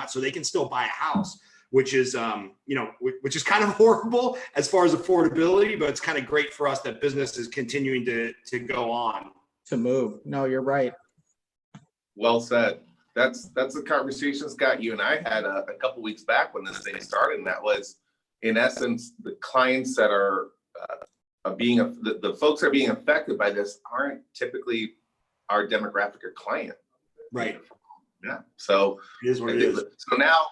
so they can still buy a house, which is, which is kind of horrible as far as affordability, but it's kind of great for us that business is continuing to go on. To move. No, you're right. Well said. That's the conversation, Scott, you and I had a couple weeks back when this thing started, and that was, in essence, the clients that are the folks that are being affected by this aren't typically our demographic or client. Right. Yeah. So it is what it is. So now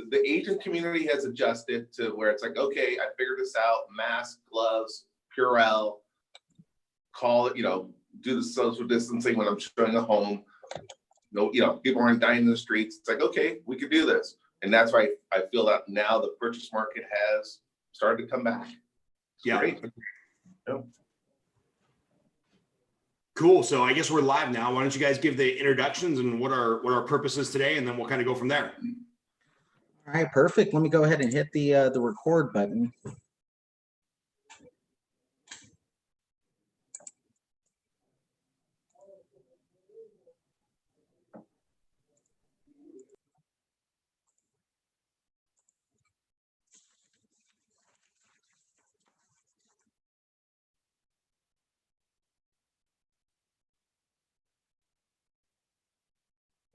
the agent community has adjusted to where it's like, okay, I figured this out: mask, gloves, Purell, call it, do the social distancing when I'm showing a home. No, people aren't dying in the streets. It's like, okay, we could do this. And that's why I feel that now the purchase market has started to come back. Yeah. Great. Yeah. Cool. So I guess we're live now. Why don't you guys give the introductions and what our purpose is today, and then we'll kind of go from there. All right, perfect. Let me go ahead and hit the record button.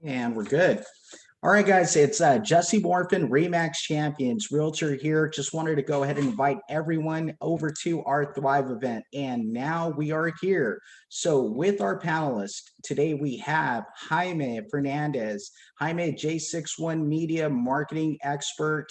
And we're good. All right, guys, it's Jesse Morfin, RE/MAX Champions Realtor here. Just wanted to go ahead and invite everyone over to our Thrive event. And now we are here. So with our panelists, today we have Jaime Fernandez, Jaime, J61 Media Marketing Expert.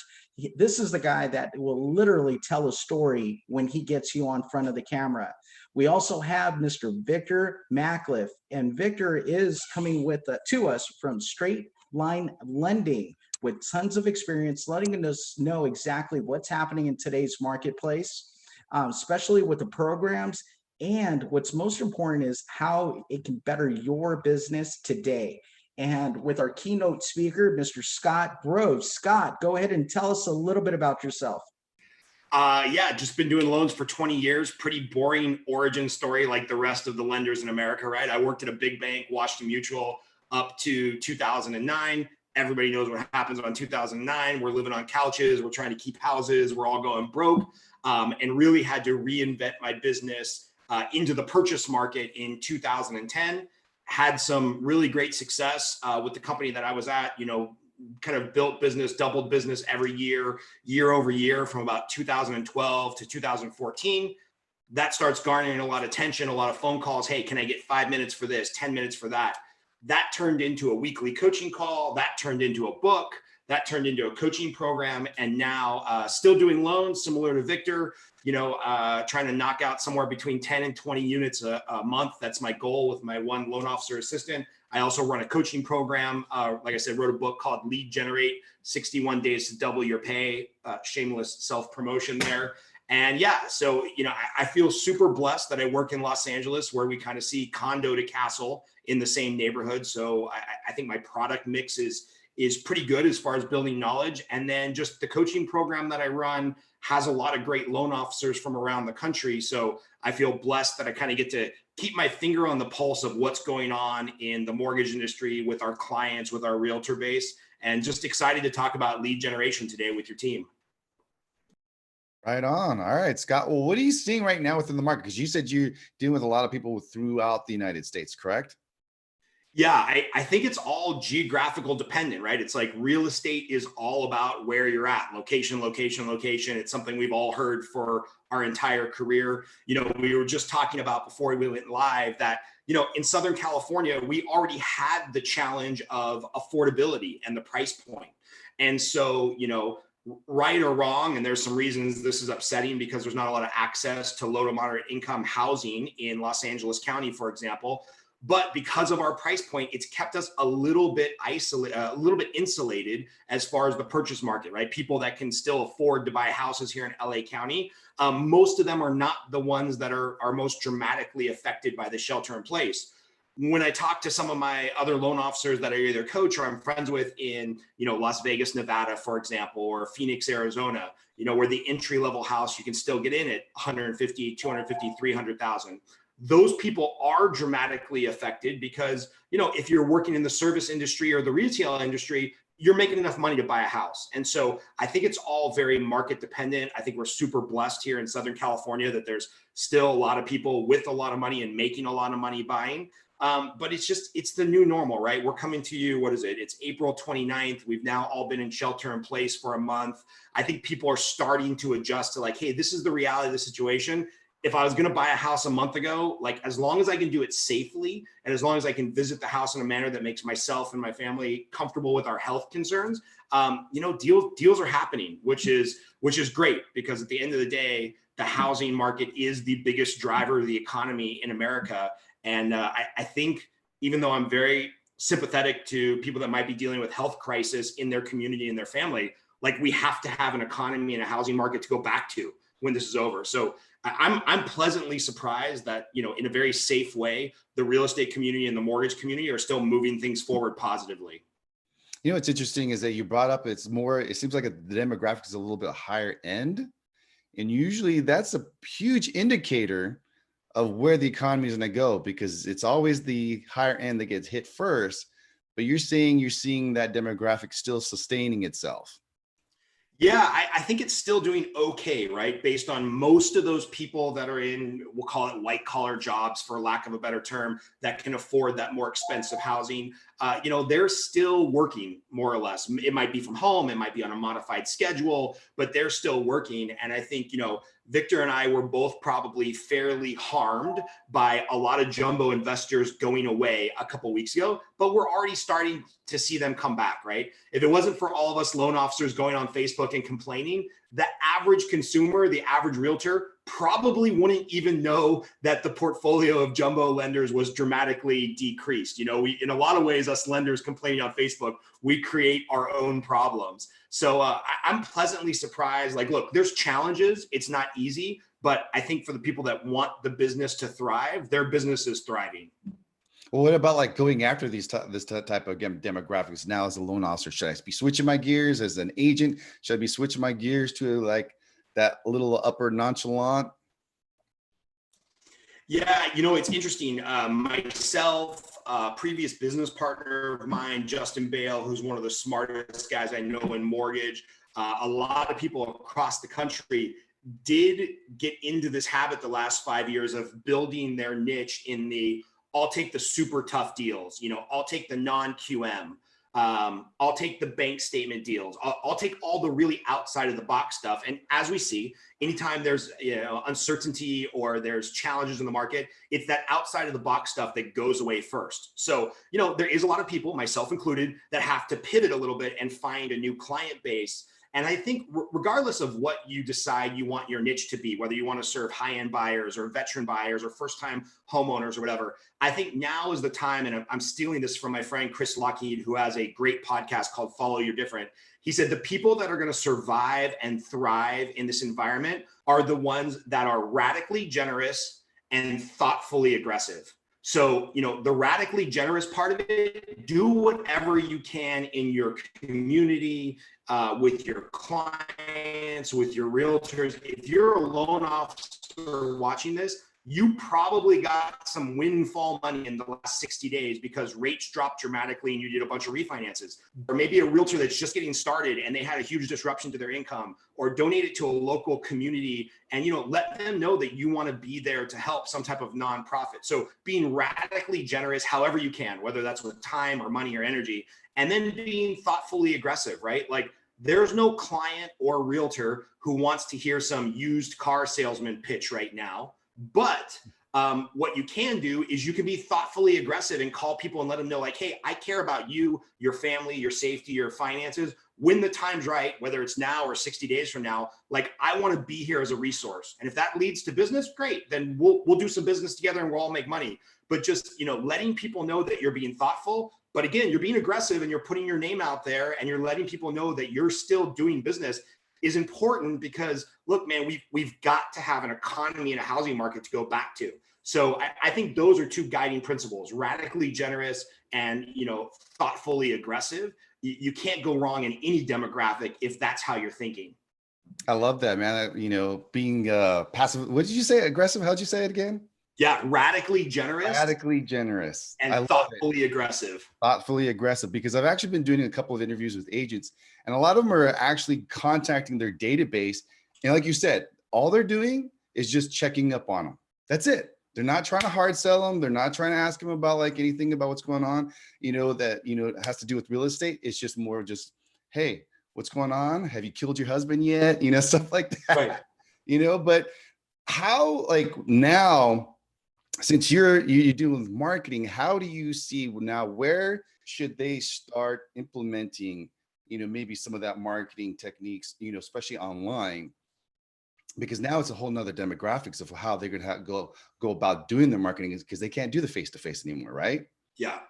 This is the guy that will literally tell a story when he gets you on front of the camera. We also have Mr. Victor Macliff, and Victor is coming to us from Straight Line Lending with tons of experience, letting us know exactly what's happening in today's marketplace, especially with the programs. And what's most important is how it can better your business today. And with our keynote speaker, Mr. Scott Groves. Scott, go ahead and tell us a little bit about yourself. Yeah, just been doing loans for 20 years. Pretty boring origin story like the rest of the lenders in America, right? I worked at a big bank, Washington Mutual, up to 2009. Everybody knows what happens on 2009. We're living on couches. We're trying to keep houses. We're all going broke, and really had to reinvent my business into the purchase market in 2010. Had some really great success with the company that I was at, kind of built business, doubled business every year over year from about 2012 to 2014. That starts garnering a lot of attention, a lot of phone calls. Hey, can I get 5 minutes for this, 10 minutes for that? That turned into a weekly coaching call. That turned into a book. That turned into a coaching program. And now still doing loans, similar to Victor, trying to knock out somewhere between 10 and 20 units a month. That's my goal with my one loan officer assistant. I also run a coaching program. Like I said, wrote a book called Lead Generate, 61 Days to Double Your Pay, shameless self-promotion there. And yeah, so, I feel super blessed that I work in Los Angeles, where we kind of see condo to castle in the same neighborhood. So I think my product mix is pretty good as far as building knowledge. And then just the coaching program that I run has a lot of great loan officers from around the country. So I feel blessed that I kind of get to keep my finger on the pulse of what's going on in the mortgage industry with our clients, with our realtor base, and just excited to talk about lead generation today with your team. Right on. All right, Scott. Well, what are you seeing right now within the market? Because you said you're dealing with a lot of people throughout the United States, correct? Yeah, I think it's all geographical dependent, right? It's like real estate is all about where you're at, location, location, location. It's something we've all heard for our entire career. We were just talking about before we went live that, in Southern California, we already had the challenge of affordability and the price point. And so, right or wrong, and there's some reasons this is upsetting because there's not a lot of access to low to moderate income housing in Los Angeles County, for example. But because of our price point, it's kept us a little bit insulated as far as the purchase market, right? People that can still afford to buy houses here in LA County, most of them are not the ones that are most dramatically affected by the shelter in place. When I talk to some of my other loan officers that I either coach or I'm friends with in, Las Vegas, Nevada, for example, or Phoenix, Arizona, where the entry level house you can still get in at 150, 250, 300,000. Those people are dramatically affected because, if you're working in the service industry or the retail industry, you're making enough money to buy a house. And so I think it's all very market dependent. I think we're super blessed here in Southern California that there's still a lot of people with a lot of money and making a lot of money buying. But it's the new normal, right? We're coming to you, what is it? It's April 29th. We've now all been in shelter in place for a month. I think people are starting to adjust to like, hey, this is the reality of the situation. If I was going to buy a house a month ago, like as long as I can do it safely and as long as I can visit the house in a manner that makes myself and my family comfortable with our health concerns, deals are happening, which is great, because at the end of the day, the housing market is the biggest driver of the economy in America. And I think, even though I'm very sympathetic to people that might be dealing with health crisis in their community and their family, like we have to have an economy and a housing market to go back to when this is over. So I'm pleasantly surprised that, in a very safe way, the real estate community and the mortgage community are still moving things forward positively. What's interesting is that you brought up, it seems like the demographic is a little bit higher end. And usually that's a huge indicator of where the economy is going to go, because it's always the higher end that gets hit first. But you're seeing that demographic still sustaining itself. Yeah, I think it's still doing okay, right? Based on most of those people that are in, we'll call it white collar jobs, for lack of a better term, that can afford that more expensive housing. They're still working more or less. It might be from home, it might be on a modified schedule, but they're still working. And I think, Victor and I were both probably fairly harmed by a lot of jumbo investors going away a couple of weeks ago, but we're already starting to see them come back, right? If it wasn't for all of us loan officers going on Facebook and complaining, the average consumer, the average realtor probably wouldn't even know that the portfolio of jumbo lenders was dramatically decreased. We, in a lot of ways, us lenders complaining on Facebook, we create our own problems. So I'm pleasantly surprised. Like, look, there's challenges. It's not easy, but I think for the people that want the business to thrive, their business is thriving. Well, what about like going after this type of demographics now as a loan officer? Should I be switching my gears as an agent? Should I be switching my gears to like that little upper nonchalant? Yeah, it's interesting. Myself, previous business partner of mine, Justin Bale, who's one of the smartest guys I know in mortgage, a lot of people across the country did get into this habit the last 5 years of building their niche in the, I'll take the super tough deals, I'll take the non-QM. I'll take the bank statement deals. I'll take all the really outside of the box stuff. And as we see, anytime there's uncertainty or there's challenges in the market, it's that outside of the box stuff that goes away first. So, there is a lot of people, myself included, that have to pivot a little bit and find a new client base. And I think regardless of what you decide you want your niche to be, whether you want to serve high-end buyers or veteran buyers or first-time homeowners or whatever, I think now is the time, and I'm stealing this from my friend Chris Lockheed, who has a great podcast called Follow Your Different. He said the people that are going to survive and thrive in this environment are the ones that are radically generous and thoughtfully aggressive. So, the radically generous part of it, do whatever you can in your community, with your clients, with your realtors. If you're a loan officer watching this, you probably got some windfall money in the last 60 days because rates dropped dramatically and you did a bunch of refinances. Or maybe a realtor that's just getting started and they had a huge disruption to their income, or donate it to a local community and, let them know that you want to be there to help some type of nonprofit. So being radically generous, however you can, whether that's with time or money or energy, and then being thoughtfully aggressive, right? Like, there's no client or realtor who wants to hear some used car salesman pitch right now. But what you can do is you can be thoughtfully aggressive and call people and let them know, like, hey, I care about you, your family, your safety, your finances. When the time's right, whether it's now or 60 days from now, like, I want to be here as a resource. And if that leads to business, great. Then we'll do some business together and we'll all make money. But just, letting people know that you're being thoughtful. But again, you're being aggressive and you're putting your name out there and you're letting people know that you're still doing business is important, because look, man, we've got to have an economy and a housing market to go back to. So I think those are two guiding principles: radically generous and, thoughtfully aggressive. You can't go wrong in any demographic if that's how you're thinking. I love that, man. Being passive. What did you say? Aggressive? How'd you say it again? Yeah, radically generous Radically generous. I and love it. thoughtfully aggressive. Thoughtfully aggressive, because I've actually been doing a couple of interviews with agents, and a lot of them are actually contacting their database. And like you said, all they're doing is just checking up on them. That's it. They're not trying to hard sell them. They're not trying to ask them about like anything about what's going on, that, it has to do with real estate. It's just more just, hey, what's going on? Have you killed your husband yet? Stuff like that, Right. but how, like now, since you're dealing with marketing, how do you see now, where should they start implementing, maybe some of that marketing techniques, especially online? Because now it's a whole nother demographics of how they're going to go about doing their marketing, because they can't do the face-to-face anymore, right? Yeah.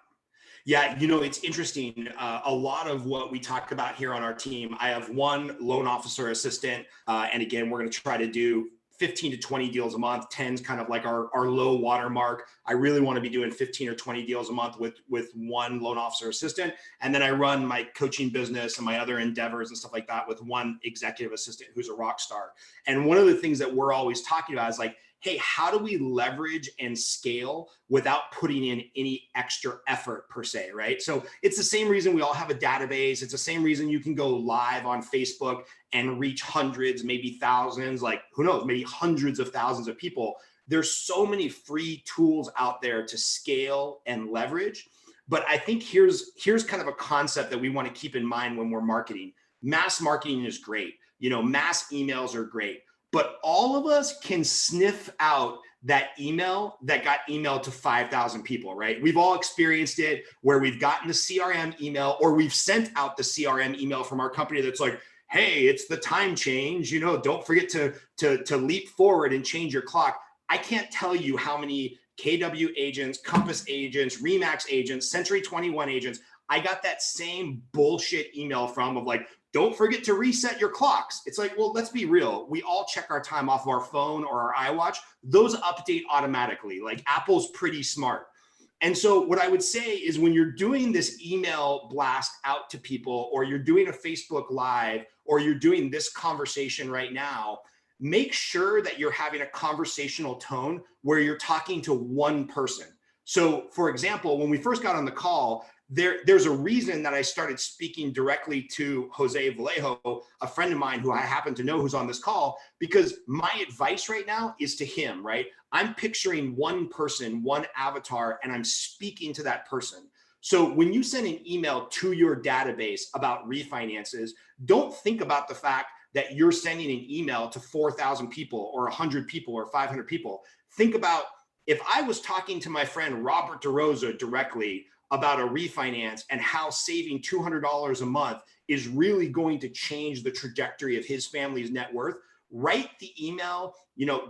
Yeah, it's interesting. A lot of what we talk about here on our team, I have one loan officer assistant. And again, we're going to try to do 15 to 20 deals a month. 10's kind of like our low water mark. I really want to be doing 15 or 20 deals a month with one loan officer assistant. And then I run my coaching business and my other endeavors and stuff like that with one executive assistant who's a rock star. And one of the things that we're always talking about is like, hey, how do we leverage and scale without putting in any extra effort per se, right? So it's the same reason we all have a database. It's the same reason you can go live on Facebook and reach hundreds, maybe thousands, like who knows, maybe hundreds of thousands of people. There's so many free tools out there to scale and leverage. But I think here's kind of a concept that we want to keep in mind when we're marketing. Mass marketing is great. Mass emails are great. But all of us can sniff out that email that got emailed to 5,000 people, right? We've all experienced it where we've gotten the CRM email or we've sent out the CRM email from our company that's like, hey, it's the time change, don't forget to leap forward and change your clock. I can't tell you how many KW agents, Compass agents, Remax agents, Century 21 agents, I got that same bullshit email from of like, don't forget to reset your clocks. It's like, well, let's be real. We all check our time off of our phone or our iWatch. Those update automatically. Like Apple's pretty smart. And so what I would say is when you're doing this email blast out to people, or you're doing a Facebook Live, or you're doing this conversation right now, make sure that you're having a conversational tone where you're talking to one person. So for example, when we first got on the call, there's a reason that I started speaking directly to Jose Vallejo, a friend of mine who I happen to know who's on this call, because my advice right now is to him, right? I'm picturing one person, one avatar, and I'm speaking to that person. So when you send an email to your database about refinances, don't think about the fact that you're sending an email to 4,000 people or 100 people or 500 people. Think about if I was talking to my friend Robert DeRosa directly about a refinance and how saving $200 a month is really going to change the trajectory of his family's net worth. Write the email,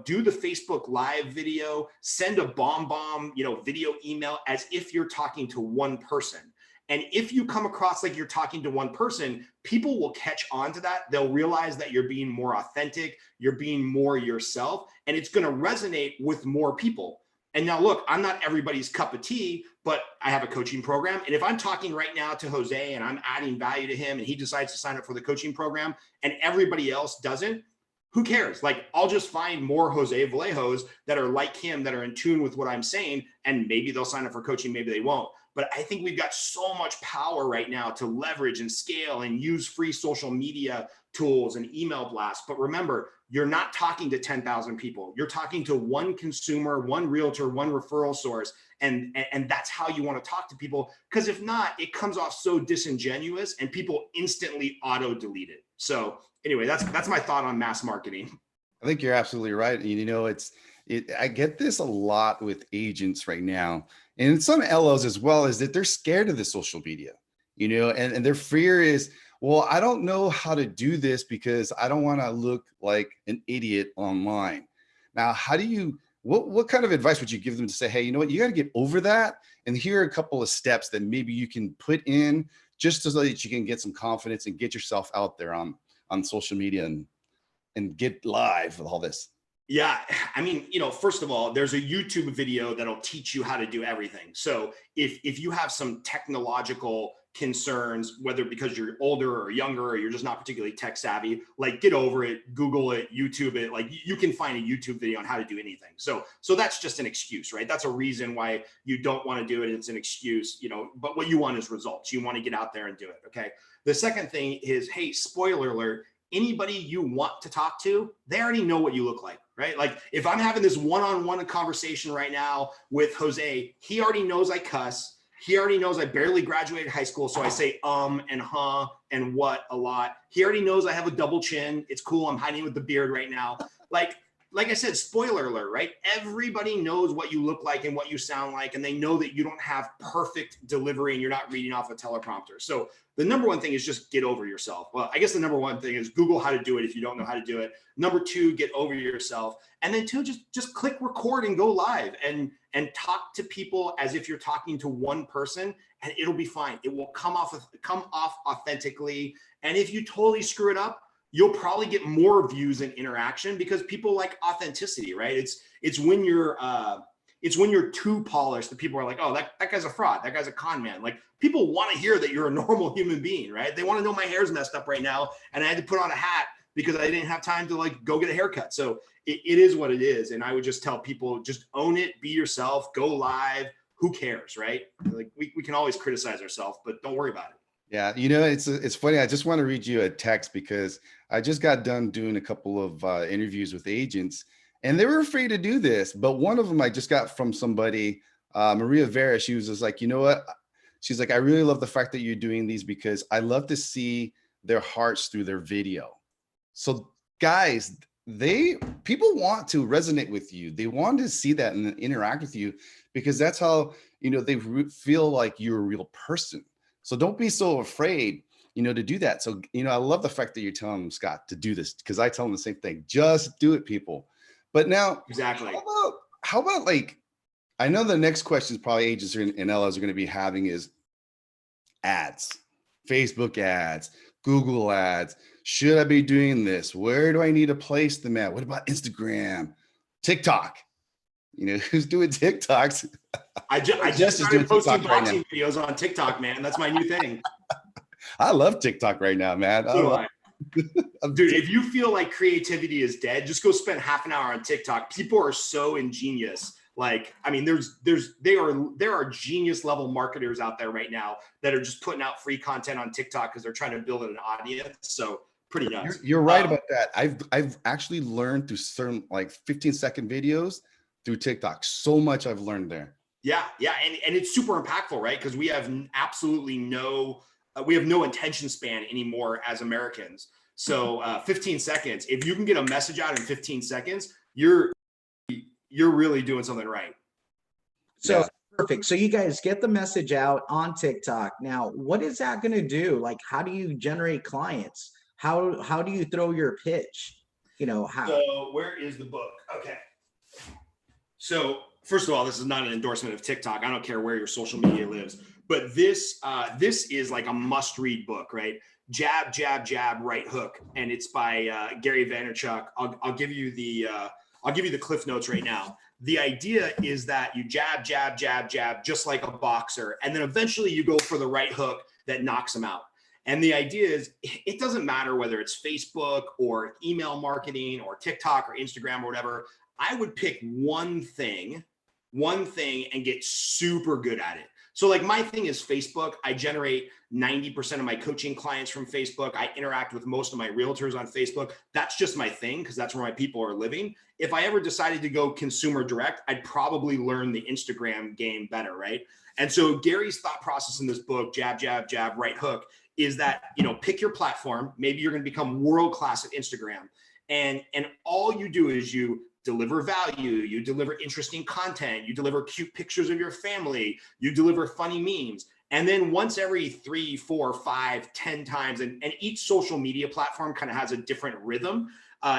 do the Facebook Live video, send a bomb, video email as if you're talking to one person. And if you come across like you're talking to one person, people will catch on to that. They'll realize that you're being more authentic, you're being more yourself, and it's going to resonate with more people. And now look, I'm not everybody's cup of tea, but I have a coaching program. And if I'm talking right now to Jose and I'm adding value to him and he decides to sign up for the coaching program and everybody else doesn't, who cares? Like, I'll just find more Jose Vallejos that are like him, that are in tune with what I'm saying. And maybe they'll sign up for coaching, maybe they won't. But I think we've got so much power right now to leverage and scale and use free social media tools and email blasts. But remember, you're not talking to 10,000 people. You're talking to one consumer, one realtor, one referral source. And that's how you want to talk to people. Because if not, it comes off so disingenuous and people instantly auto delete it. So anyway, that's my thought on mass marketing. I think you're absolutely right. I get this a lot with agents right now, and some LOs as well, is that they're scared of the social media, and their fear is, well, I don't know how to do this because I don't want to look like an idiot online. Now, what kind of advice would you give them to say, hey, you know what, you got to get over that. And here are a couple of steps that maybe you can put in just so that you can get some confidence and get yourself out there on social media and get live with all this. Yeah. I mean, first of all, there's a YouTube video that'll teach you how to do everything. So if you have some technological concerns, whether because you're older or younger, or you're just not particularly tech savvy, like get over it, Google it, YouTube it. Like you can find a YouTube video on how to do anything. So that's just an excuse, right? That's a reason why you don't want to do it. It's an excuse, you know, but what you want is results. You want to get out there and do it. Okay. The second thing is, hey, spoiler alert, anybody you want to talk to, they already know what you look like, right? Like if I'm having this one-on-one conversation right now with Jose, he already knows I cuss. He already knows I barely graduated high school, so I say and huh and what a lot. He already knows I have a double chin. It's cool. I'm hiding with the beard right now. Like I said, spoiler alert, right? Everybody knows what you look like and what you sound like, and they know that you don't have perfect delivery and you're not reading off a teleprompter. So the number one thing is just get over yourself. Well, I guess the number one thing is Google how to do it if you don't know how to do it. Number two, get over yourself. And then two, just click record and go live and talk to people as if you're talking to one person, and it'll be fine. It will come off authentically. And if you totally screw it up, you'll probably get more views and interaction because people like authenticity, right? It's when you're too polished that people are like, oh, that guy's a fraud. That guy's a con man. Like people want to hear that you're a normal human being, right? They want to know my hair's messed up right now and I had to put on a hat because I didn't have time to like go get a haircut. So it is what it is. And I would just tell people, just own it, be yourself, go live. Who cares, right? Like we can always criticize ourselves, but don't worry about it. Yeah, you know, it's funny. I just want to read you a text because I just got done doing a couple of interviews with agents, and they were afraid to do this. But one of them I just got from somebody, Maria Vera. She was just like, you know what? She's like, I really love the fact that you're doing these because I love to see their hearts through their video. So guys, people want to resonate with you. They want to see that and interact with you because that's how, you know, they feel like you're a real person. So don't be so afraid, you know, to do that. So, you know, I love the fact that you're telling them, Scott, to do this because I tell them the same thing. Just do it, people. But now, exactly. How about like, I know the next question is probably agents and LLs are going to be having is ads, Facebook ads, Google ads. Should I be doing this? Where do I need to place them at? What about Instagram, TikTok? You know, who's doing TikToks? I just started posting boxing videos on TikTok, man. That's my new thing. I love TikTok right now, man. Dude, if you feel like creativity is dead, just go spend half an hour on TikTok. People are so ingenious. Like, I mean, there are genius level marketers out there right now that are just putting out free content on TikTok because they're trying to build an audience. So pretty nuts. You're right about that. I've actually learned through certain like 15-second videos through TikTok. So much I've learned there. Yeah. And it's super impactful, right? Because we have absolutely no attention span anymore as Americans. So 15 seconds, if you can get a message out in 15 seconds, you're really doing something right. So yeah. Perfect. So you guys get the message out on TikTok. Now, what is that going to do? Like, how do you generate clients? How do you throw your pitch? You know, how? So where is the book? Okay. So first of all, this is not an endorsement of TikTok. I don't care where your social media lives, but this is like a must-read book, right? Jab, jab, jab, right hook, and it's by Gary Vaynerchuk. I'll give you the cliff notes right now. The idea is that you jab, jab, jab, jab, just like a boxer, and then eventually you go for the right hook that knocks them out. And the idea is, it doesn't matter whether it's Facebook or email marketing or TikTok or Instagram or whatever. I would pick one thing and get super good at it. So like my thing is Facebook. I generate 90% of my coaching clients from Facebook. I interact with most of my realtors on Facebook. That's just my thing because that's where my people are living. If I ever decided to go consumer direct, I'd probably learn the Instagram game better, right? And so Gary's thought process in this book, Jab, Jab, Jab, Right Hook, is that, you know, pick your platform. Maybe you're going to become world-class at Instagram. And all you do is you deliver value, you deliver interesting content, you deliver cute pictures of your family, you deliver funny memes. And then once every 3, 4, 5, 10 times, and each social media platform kind of has a different rhythm,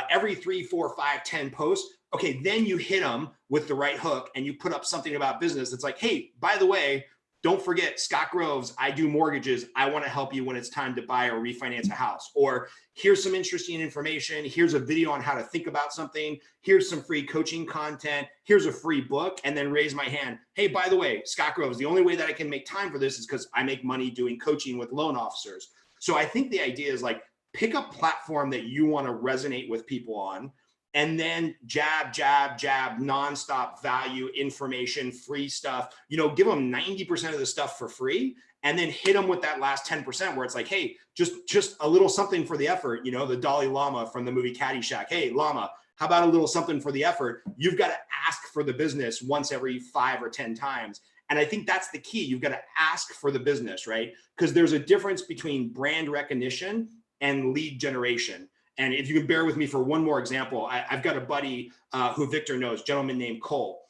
every 3, 4, 5, 10 posts, okay, then you hit them with the right hook and you put up something about business that's like, hey, by the way, don't forget, Scott Groves, I do mortgages. I want to help you when it's time to buy or refinance a house. Or here's some interesting information. Here's a video on how to think about something. Here's some free coaching content. Here's a free book. And then raise my hand. Hey, by the way, Scott Groves, the only way that I can make time for this is because I make money doing coaching with loan officers. So I think the idea is like, pick a platform that you want to resonate with people on, and then jab, nonstop value, information, free stuff, give them 90% of the stuff for free, and then hit them with that last 10% where it's like, hey, just a little something for the effort. The Dalai Lama from the movie Caddyshack. Hey, Lama, how about a little something for the effort? You've got to ask for the business once every 5 or 10 times. And I think that's the key. You've got to ask for the business, right? Because there's a difference between brand recognition and lead generation. And if you can bear with me for one more example, I've got a buddy who Victor knows, a gentleman named Cole.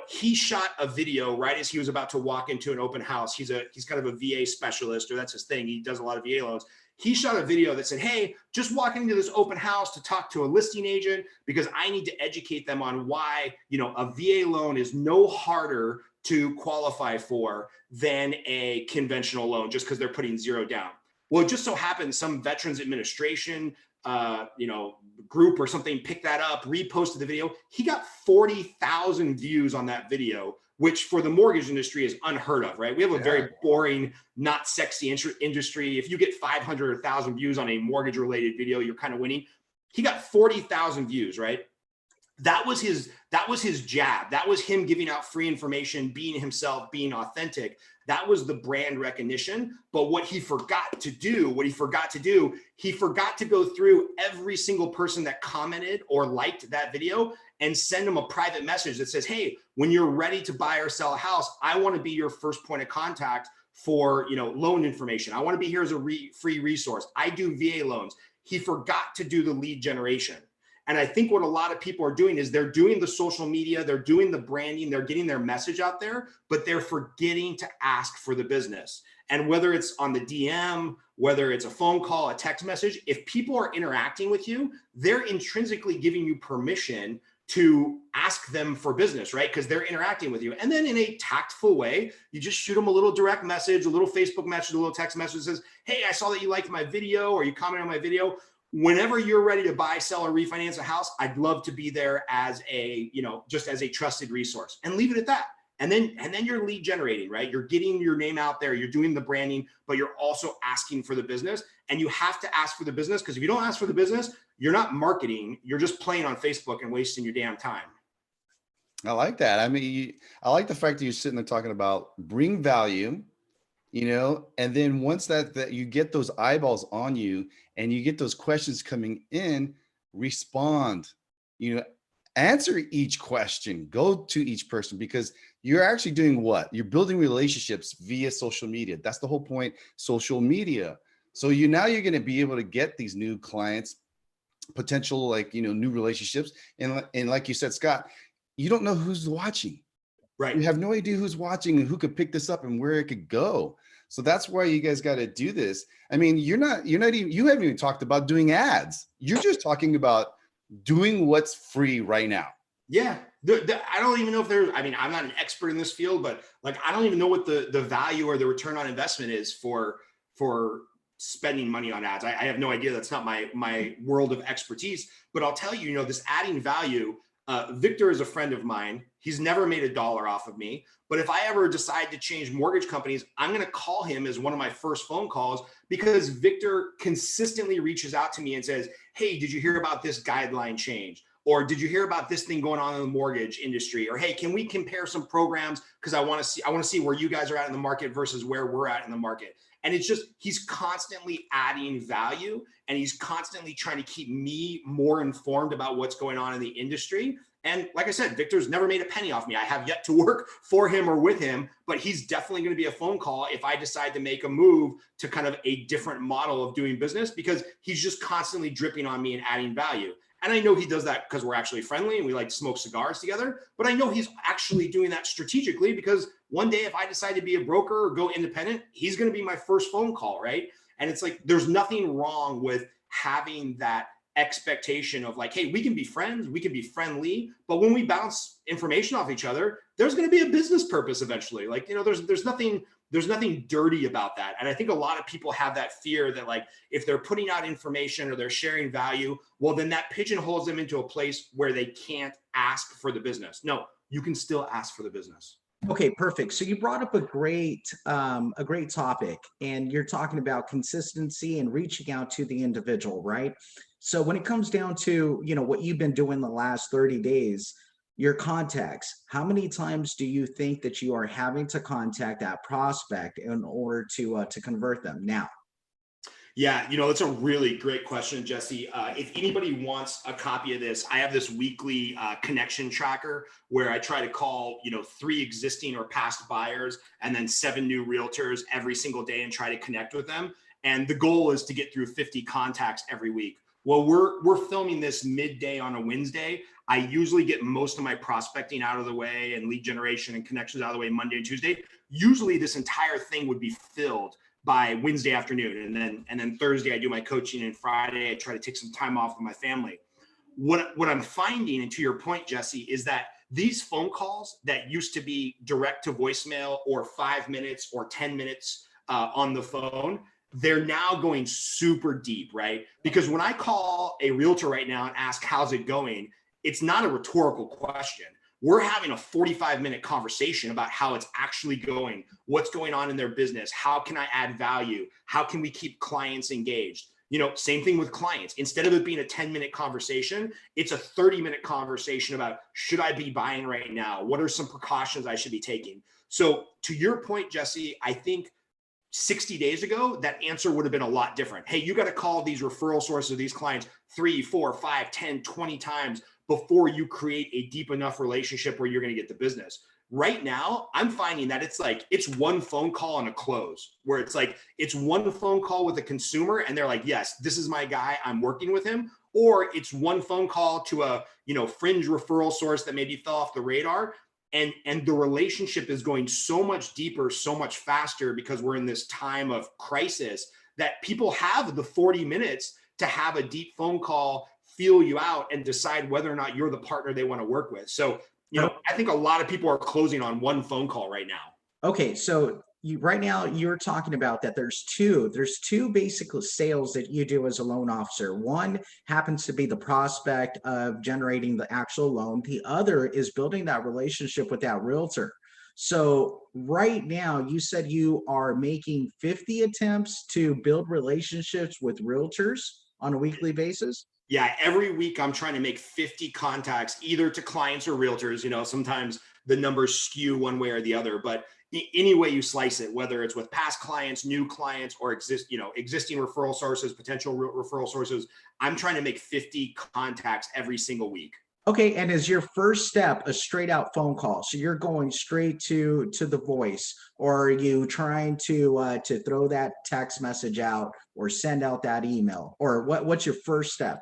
He shot a video right as he was about to walk into an open house. He's kind of a VA specialist, or that's his thing. He does a lot of VA loans. He shot a video that said, hey, just walking into this open house to talk to a listing agent because I need to educate them on why, a VA loan is no harder to qualify for than a conventional loan just because they're putting zero down. Well, it just so happens some Veterans Administration, group or something picked that up, reposted the video. He got 40,000 views on that video, which for the mortgage industry is unheard of, right? We have a very boring, not sexy industry. If you get 500 or 1,000 views on a mortgage related video, you're kind of winning. He got 40,000 views, right? That was his jab. That was him giving out free information, being himself, being authentic. That was the brand recognition. But what he forgot to do, he forgot to go through every single person that commented or liked that video and send them a private message that says, hey, when you're ready to buy or sell a house, I want to be your first point of contact for, loan information. I want to be here as a free resource. I do VA loans. He forgot to do the lead generation. And I think what a lot of people are doing is they're doing the social media, they're doing the branding, they're getting their message out there, but they're forgetting to ask for the business. And whether it's on the DM, whether it's a phone call, a text message, if people are interacting with you, they're intrinsically giving you permission to ask them for business, right? Because they're interacting with you. And then in a tactful way, you just shoot them a little direct message, a little Facebook message, a little text message that says, hey, I saw that you liked my video or you commented on my video. Whenever you're ready to buy, sell, or refinance a house, I'd love to be there as a, just as a trusted resource, and leave it at that. And then you're lead generating, right? You're getting your name out there, you're doing the branding, but you're also asking for the business. And you have to ask for the business, because if you don't ask for the business, you're not marketing, you're just playing on Facebook and wasting your damn time. I like that. I mean, I like the fact that you're sitting there talking about bring value, and then once that you get those eyeballs on you and you get those questions coming in, respond, answer each question, go to each person, because you're actually doing what? You're building relationships via social media. That's the whole point, social media. So now you're going to be able to get these new clients, potential, new relationships. And like you said, Scott, you don't know who's watching. Right. You have no idea who's watching and who could pick this up and where it could go. So that's why you guys got to do this. I mean, you haven't even talked about doing ads. You're just talking about doing what's free right now. Yeah. I don't even know if I'm not an expert in this field, but I don't even know what the value or the return on investment is for spending money on ads. I have no idea. That's not my world of expertise, but I'll tell you, this adding value, Victor is a friend of mine. He's never made $1 off of me, but if I ever decide to change mortgage companies, I'm going to call him as one of my first phone calls, because Victor consistently reaches out to me and says, hey, did you hear about this guideline change? Or did you hear about this thing going on in the mortgage industry? Or, hey, can we compare some programs? Because I want to see where you guys are at in the market versus where we're at in the market. And it's just, he's constantly adding value, and he's constantly trying to keep me more informed about what's going on in the industry. And like I said, Victor's never made a penny off me. I have yet to work for him or with him, but he's definitely going to be a phone call if I decide to make a move to kind of a different model of doing business, because he's just constantly dripping on me and adding value. And I know he does that because we're actually friendly and we like to smoke cigars together, but I know he's actually doing that strategically, because one day if I decide to be a broker or go independent, he's going to be my first phone call, right? And it's like, there's nothing wrong with having that expectation of hey, we can be friends, we can be friendly, but when we bounce information off each other, there's going to be a business purpose eventually. There's nothing there's nothing dirty about that. And I think a lot of people have that fear that like, if they're putting out information or they're sharing value, well, then that pigeonholes them into a place where they can't ask for the business. No, you can still ask for the business. Okay, perfect. So you brought up a great topic, and you're talking about consistency and reaching out to the individual, right? So when it comes down to, what you've been doing the last 30 days, your contacts, how many times do you think that you are having to contact that prospect in order to convert them now? Yeah, it's a really great question, Jesse. If anybody wants a copy of this, I have this weekly connection tracker where I try to call, 3 existing or past buyers and then 7 new realtors every single day and try to connect with them. And the goal is to get through 50 contacts every week. Well, we're filming this midday on a Wednesday. I usually get most of my prospecting out of the way and lead generation and connections out of the way Monday and Tuesday. Usually this entire thing would be filled by Wednesday afternoon. And then Thursday I do my coaching, and Friday I try to take some time off with my family. What I'm finding, and to your point, Jesse, is that these phone calls that used to be direct to voicemail or 5 minutes or 10 minutes on the phone, they're now going super deep, right? Because when I call a realtor right now and ask, how's it going? It's not a rhetorical question. We're having a 45-minute conversation about how it's actually going, what's going on in their business, how can I add value, how can we keep clients engaged? Same thing with clients. Instead of it being a 10-minute conversation, it's a 30-minute conversation about, should I be buying right now? What are some precautions I should be taking? So to your point, Jesse, I think 60 days ago, that answer would have been a lot different. Hey, you got to call these referral sources of these clients 3, 4, 5, 10, 20 times before you create a deep enough relationship where you're going to get the business. Right now, I'm finding that it's one phone call and a close, where it's one phone call with a consumer and they're like, yes, this is my guy, I'm working with him. Or it's one phone call to a, fringe referral source that maybe fell off the radar. And the relationship is going so much deeper, so much faster, because we're in this time of crisis that people have the 40 minutes to have a deep phone call, feel you out, and decide whether or not you're the partner they want to work with. So, I think a lot of people are closing on one phone call right now. Okay, so right now you're talking about that there's two basic sales that you do as a loan officer. One happens to be the prospect of generating the actual loan. The other is building that relationship with that realtor. So right now you said you are making 50 attempts to build relationships with realtors on a weekly basis? Yeah, every week I'm trying to make 50 contacts, either to clients or realtors. Sometimes the numbers skew one way or the other, but any way you slice it, whether it's with past clients, new clients, or existing referral sources, potential referral sources, I'm trying to make 50 contacts every single week. Okay, and is your first step a straight out phone call? So you're going straight to the voice, or are you trying to throw that text message out or send out that email, or what's your first step?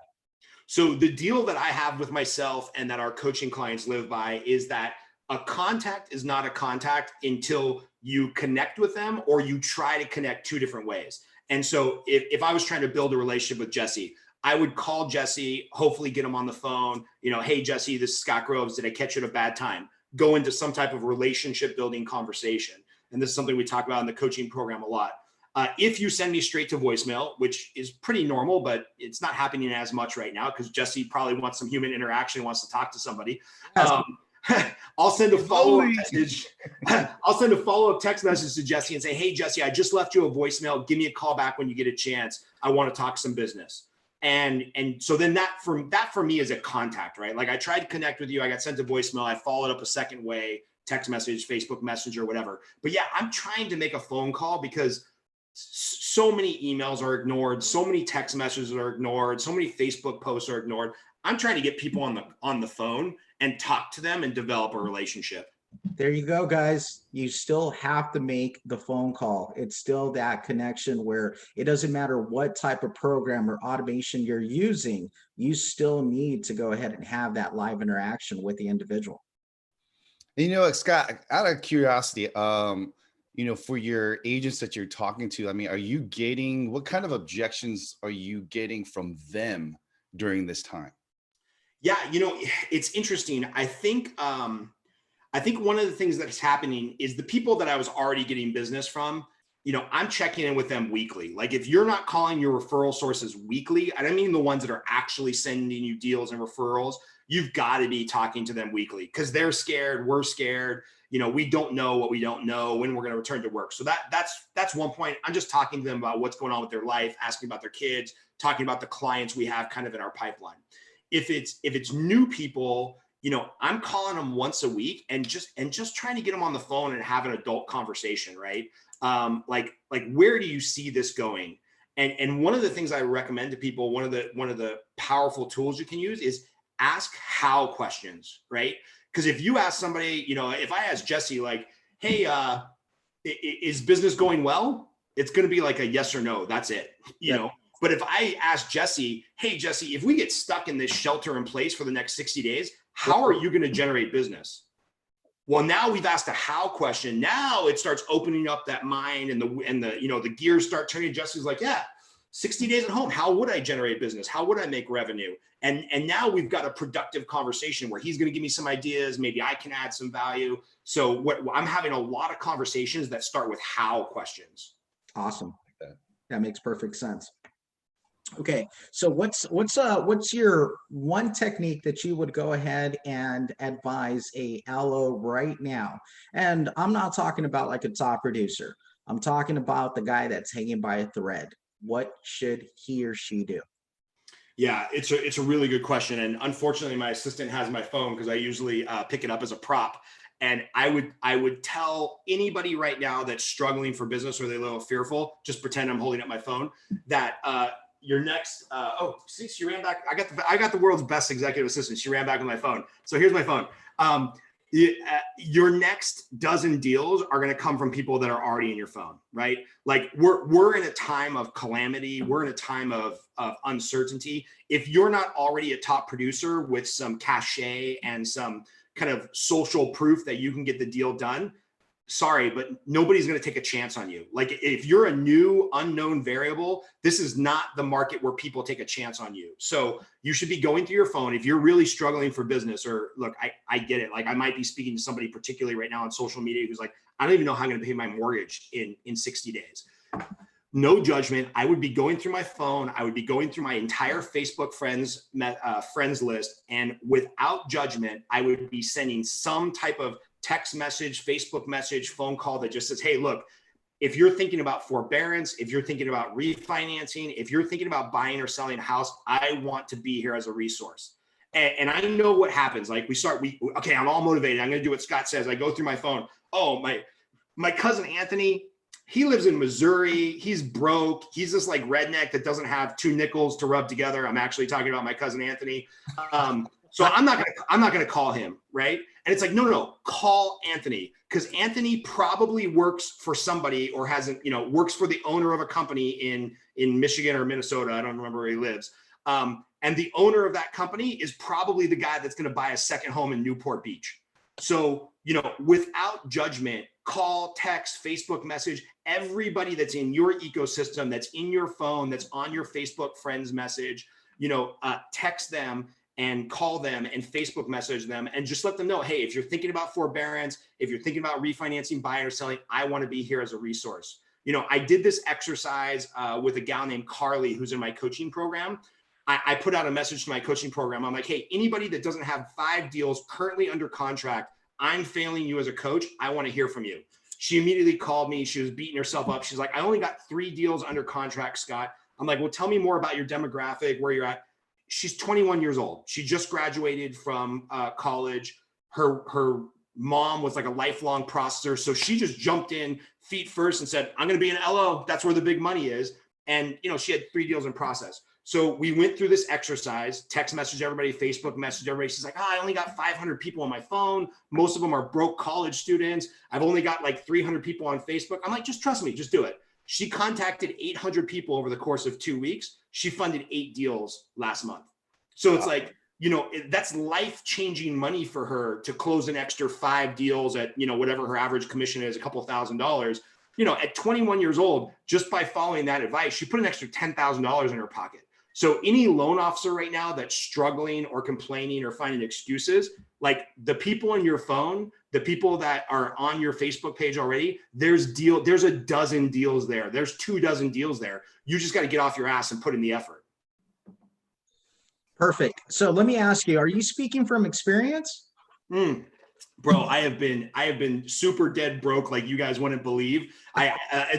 So the deal that I have with myself and that our coaching clients live by is that a contact is not a contact until you connect with them or you try to connect 2 different ways. And so if I was trying to build a relationship with Jesse, I would call Jesse, hopefully get him on the phone. Hey, Jesse, this is Scott Groves. Did I catch you at a bad time? Go into some type of relationship building conversation. And this is something we talk about in the coaching program a lot. If you send me straight to voicemail, which is pretty normal, but it's not happening as much right now because Jesse probably wants some human interaction, wants to talk to somebody. I'll send a follow-up message. I'll send a follow-up text message to Jesse and say, hey, Jesse, I just left you a voicemail. Give me a call back when you get a chance. I want to talk some business. And so then that for me is a contact, right? Like I tried to connect with you. I got sent a voicemail. I followed up a second way, text message, Facebook Messenger, whatever. But yeah, I'm trying to make a phone call because so many emails are ignored. So many text messages are ignored. So many Facebook posts are ignored. I'm trying to get people on the phone and talk to them and develop a relationship. There you go, guys. You still have to make the phone call. It's still that connection where it doesn't matter what type of program or automation you're using, you still need to go ahead and have that live interaction with the individual. Scott, out of curiosity, for your agents that you're talking to, are you getting, what kind of objections are you getting from them during this time? Yeah, it's interesting. I think I think one of the things that's happening is the people that I was already getting business from, I'm checking in with them weekly. Like if you're not calling your referral sources weekly, I don't mean the ones that are actually sending you deals and referrals. You've got to be talking to them weekly because they're scared. We're scared. We don't know what we don't know when we're going to return to work. So that's one point. I'm just talking to them about what's going on with their life, asking about their kids, talking about the clients we have kind of in our pipeline. If it's new people, I'm calling them once a week and just trying to get them on the phone and have an adult conversation, right? Like where do you see this going? And one of the things I recommend to people, one of the powerful tools you can use is ask how questions, right? Because if you ask somebody, if I ask Jesse, like, hey, is business going well? It's going to be like a yes or no. That's it, you know. But if I ask Jesse, hey, Jesse, if we get stuck in this shelter in place for the next 60 days, how are you going to generate business? Well, now we've asked a how question. Now it starts opening up that mind and the gears start turning. Jesse's like, yeah, 60 days at home. How would I generate business? How would I make revenue? And now we've got a productive conversation where he's going to give me some ideas. Maybe I can add some value. So I'm having a lot of conversations that start with how questions. Awesome. That makes perfect sense. Okay, so what's your one technique that you would go ahead and advise a LO right now? And I'm not talking about like a top producer. I'm talking about the guy that's hanging by a thread. What should he or she do? Yeah, it's a really good question. And unfortunately, my assistant has my phone because I usually pick it up as a prop. And I would tell anybody right now that's struggling for business or they're a little fearful, just pretend I'm holding up my phone, that your next, see, she ran back. I got the world's best executive assistant. She ran back with my phone. So here's my phone. Your next dozen deals are going to come from people that are already in your phone, right? Like we're in a time of calamity. We're in a time of uncertainty. If you're not already a top producer with some cachet and some kind of social proof that you can get the deal done, sorry, but nobody's going to take a chance on you. Like if you're a new unknown variable, this is not the market where people take a chance on you. So you should be going through your phone. If you're really struggling for business, or look, I get it. Like I might be speaking to somebody particularly right now on social media who's like, I don't even know how I'm going to pay my mortgage in 60 days. No judgment. I would be going through my phone. I would be going through my entire Facebook friends list. And without judgment, I would be sending some type of text message, Facebook message, phone call that just says, hey, look, if you're thinking about forbearance, if you're thinking about refinancing, if you're thinking about buying or selling a house, I want to be here as a resource. And I know what happens. Like okay, I'm all motivated. I'm going to do what Scott says. I go through my phone. Oh, my cousin Anthony, he lives in Missouri. He's broke. He's this like redneck that doesn't have two nickels to rub together. I'm actually talking about my cousin Anthony. So I'm not gonna call him, right? And it's like, no, call Anthony, because Anthony probably works for somebody or works for the owner of a company in Michigan or Minnesota. I don't remember where he lives. And the owner of that company is probably the guy that's going to buy a second home in Newport Beach. So, without judgment, call, text, Facebook message, everybody that's in your ecosystem, that's in your phone, that's on your Facebook friends message, text them and call them and Facebook message them and just let them know, hey, if you're thinking about forbearance, if you're thinking about refinancing, buying or selling, I want to be here as a resource. I did this exercise with a gal named Carly, who's in my coaching program. I put out a message to my coaching program. I'm like, hey, anybody that doesn't have 5 deals currently under contract, I'm failing you as a coach. I want to hear from you. She immediately called me. She was beating herself up. She's like, I only got 3 deals under contract, Scott. I'm like, well, tell me more about your demographic, where you're at. She's 21 years old. She just graduated from college. Her mom was like a lifelong processor. So she just jumped in feet first and said, I'm going to be an LO. That's where the big money is. And, she had 3 deals in process. So we went through this exercise, text message everybody, Facebook message everybody. She's like, I only got 500 people on my phone. Most of them are broke college students. I've only got like 300 people on Facebook. I'm like, just trust me, just do it. She contacted 800 people over the course of 2 weeks. She funded 8 deals last month. So it's like, that's life-changing money for her to close an extra 5 deals at, whatever her average commission is, a couple $1,000s. At 21 years old, just by following that advice, she put an extra $10,000 in her pocket. So any loan officer right now that's struggling or complaining or finding excuses, like the people in your phone, the people that are on your Facebook page already, there's a dozen deals there. There's 24 deals there. You just got to get off your ass and put in the effort. Perfect. So let me ask you, are you speaking from experience? Bro, I have been super dead broke like you guys wouldn't believe.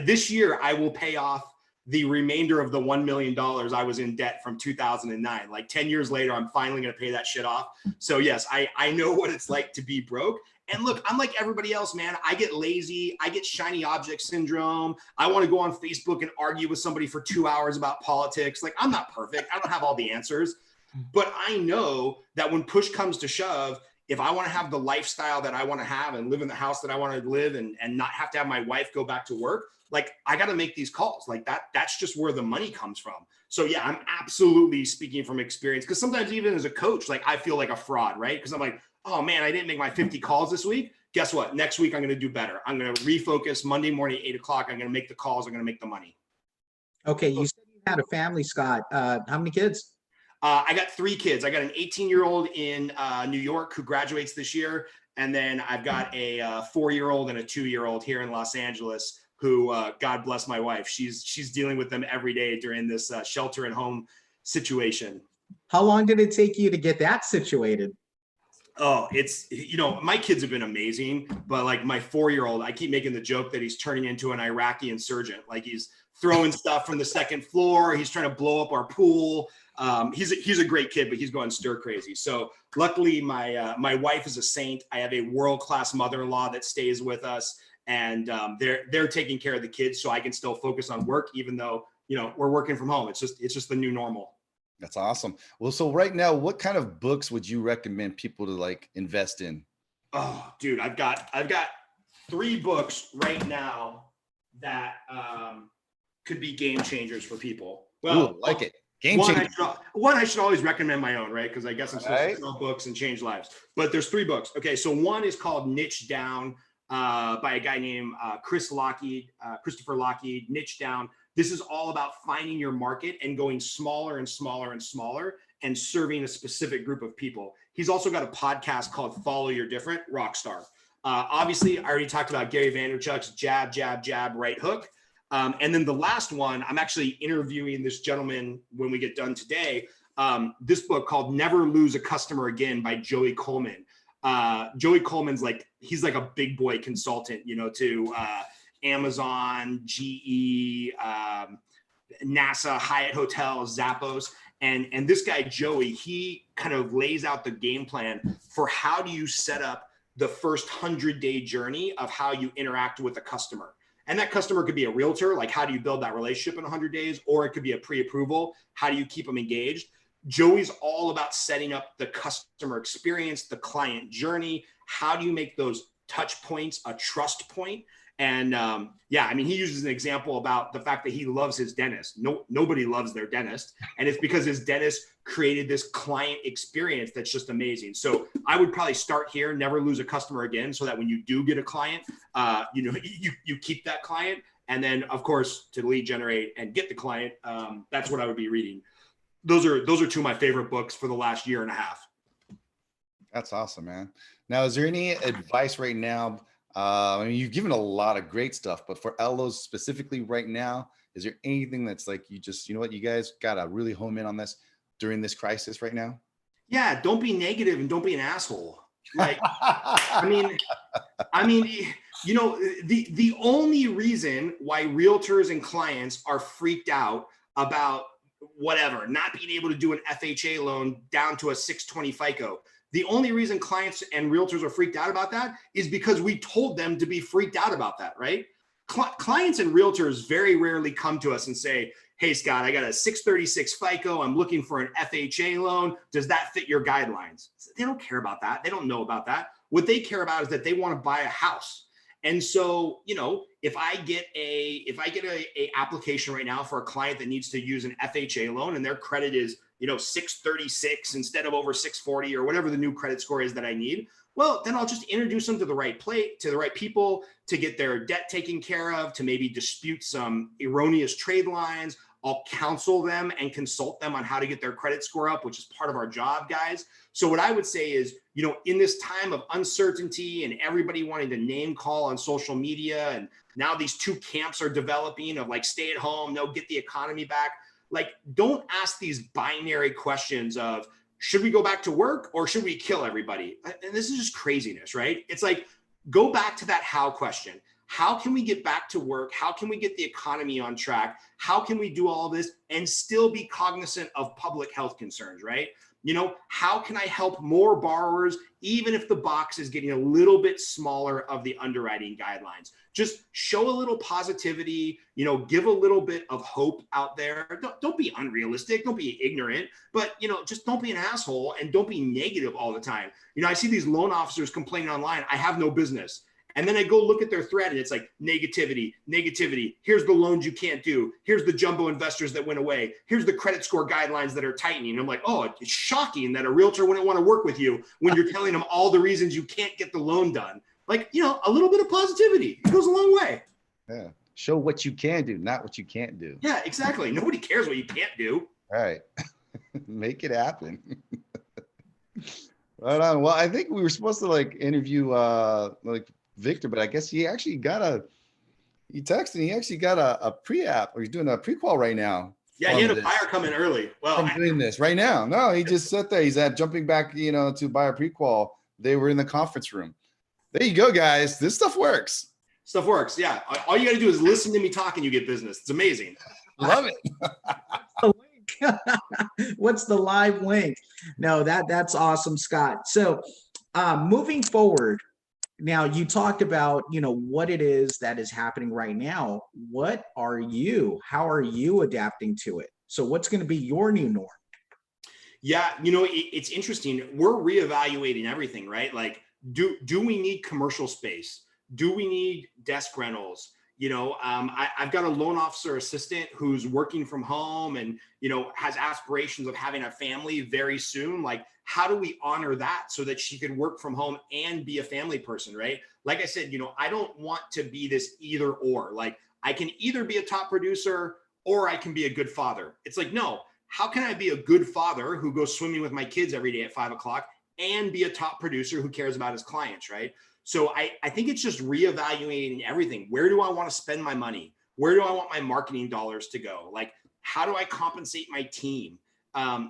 This year I will pay off the remainder of the $1 million I was in debt from 2009. Like 10 years later, I'm finally going to pay that shit off. So yes, I know what it's like to be broke. And look, I'm like everybody else, man. I get lazy. I get shiny object syndrome. I want to go on Facebook and argue with somebody for 2 hours about politics. Like, I'm not perfect. I don't have all the answers. But I know that when push comes to shove, if I want to have the lifestyle that I want to have and live in the house that I want to live and not have to have my wife go back to work, like I got to make these calls. Like that's just where the money comes from. So yeah, I'm absolutely speaking from experience, because sometimes even as a coach, like I feel like a fraud, right? Because I'm like, oh man, I didn't make my 50 calls this week. Guess what? Next week, I'm going to do better. I'm going to refocus. Monday morning, 8 o'clock, I'm going to make the calls. I'm going to make the money. Okay. You said you had a family, Scott. How many kids? I got 3 kids. I got an 18-year-old in New York who graduates this year. And then I've got a 4-year-old and a 2-year-old here in Los Angeles who, God bless my wife, she's dealing with them every day during this shelter at home situation. How long did it take you to get that situated? Oh, it's, my kids have been amazing, but like my 4-year-old, I keep making the joke that he's turning into an Iraqi insurgent. Like he's throwing stuff from the 2nd floor. He's trying to blow up our pool. He's a great kid, but he's going stir crazy. So luckily my wife is a saint. I have a world-class mother-in-law that stays with us, and they're taking care of the kids so I can still focus on work, even though, we're working from home. It's just the new normal. That's awesome. Well, so right now, what kind of books would you recommend people to like invest in? Oh, dude, I've got 3 books right now that could be game changers for people. Well, Ooh, like it. Game changer. One, I should always recommend my own, right? Because I guess I'm supposed Right. to sell books and change lives. But there's 3 books. Okay, so one is called Niche Down by a guy named Christopher Lockheed. Niche Down. This is all about finding your market and going smaller and smaller and smaller and serving a specific group of people. He's also got a podcast called Follow Your Different, Rockstar. Obviously, I already talked about Gary Vaynerchuk's jab, jab, jab, right hook. And then the last one, I'm actually interviewing this gentleman when we get done today. This book called Never Lose a Customer Again by Joey Coleman. Joey Coleman's he's like a big boy consultant, to Amazon, GE, NASA, Hyatt Hotels, Zappos. And this guy, Joey, he kind of lays out the game plan for how do you set up the first 100-day journey of how you interact with a customer. And that customer could be a realtor, like how do you build that relationship in 100 days? Or it could be a pre-approval, how do you keep them engaged? Joey's all about setting up the customer experience, the client journey. How do you make those touch points a trust point? And he uses an example about the fact that he loves his dentist. Nobody loves their dentist. And it's because his dentist created this client experience that's just amazing. So I would probably start here, never lose a customer again, so that when you do get a client, you keep that client. And then of course, to lead generate and get the client, that's what I would be reading. Those are 2 of my favorite books for the last year and a half. That's awesome, man. Now, is there any advice right now? You've given a lot of great stuff, but for Ellos specifically right now, is there anything that's like, you guys got to really home in on this during this crisis right now? Yeah. Don't be negative and don't be an asshole. Like, the only reason why realtors and clients are freaked out about whatever, not being able to do an FHA loan down to a 620 FICO. The only reason clients and realtors are freaked out about that is because we told them to be freaked out about that, right? Clients and realtors very rarely come to us and say, hey, Scott, I got a 636 FICO. I'm looking for an FHA loan. Does that fit your guidelines? They don't care about that. They don't know about that. What they care about is that they want to buy a house. And so, if I get a application right now for a client that needs to use an FHA loan and their credit is, 636 instead of over 640 or whatever the new credit score is that I need, well, then I'll just introduce them to the right people to get their debt taken care of, to maybe dispute some erroneous trade lines. I'll counsel them and consult them on how to get their credit score up, which is part of our job, guys. So what I would say is, in this time of uncertainty and everybody wanting to name call on social media, and now these two camps are developing of like, stay at home, no, get the economy back. Like, don't ask these binary questions of, should we go back to work or should we kill everybody? And this is just craziness, right? It's like, go back to that how question. How can we get back to work? How can we get the economy on track? How can we do all this and still be cognizant of public health concerns, right? How can I help more borrowers, even if the box is getting a little bit smaller of the underwriting guidelines? Just show a little positivity, give a little bit of hope out there. Don't be unrealistic. Don't be ignorant, but, just don't be an asshole and don't be negative all the time. I see these loan officers complaining online, I have no business. And then I go look at their thread and it's like negativity. Here's the loans you can't do. Here's the jumbo investors that went away. Here's the credit score guidelines that are tightening. And I'm like, oh, it's shocking that a realtor wouldn't want to work with you when you're telling them all the reasons you can't get the loan done. Like, a little bit of positivity, it goes a long way. Yeah. Show what you can do, not what you can't do. Yeah, exactly. Nobody cares what you can't do. All right. Make it happen. Right on. Well, I think we were supposed to interview Victor, but I guess he actually he texted, he actually got a pre-app, or he's doing a pre-qual right now. Yeah, he had a buyer come in early. Well, I'm doing this right now. No, he just sat there. He's jumping back, to buy a pre-qual. They were in the conference room. There you go, guys. This stuff works. Stuff works. Yeah. All you got to do is listen to me talk and you get business. It's amazing. Love it. What's the live link? No, that's awesome, Scott. So moving forward, now you talked about, what it is that is happening right now. How are you adapting to it? So what's going to be your new norm? Yeah. It's interesting. We're reevaluating everything, right? Like, do we need commercial space? Do we need desk rentals? I've got a loan officer assistant who's working from home and, has aspirations of having a family very soon. Like, how do we honor that so that she can work from home and be a family person, right? Like I said, I don't want to be this either or. Like, I can either be a top producer or I can be a good father. It's like, no, how can I be a good father who goes swimming with my kids every day at 5 o'clock and be a top producer who cares about his clients, right? So I think it's just reevaluating everything. Where do I want to spend my money? Where do I want my marketing dollars to go? Like, how do I compensate my team?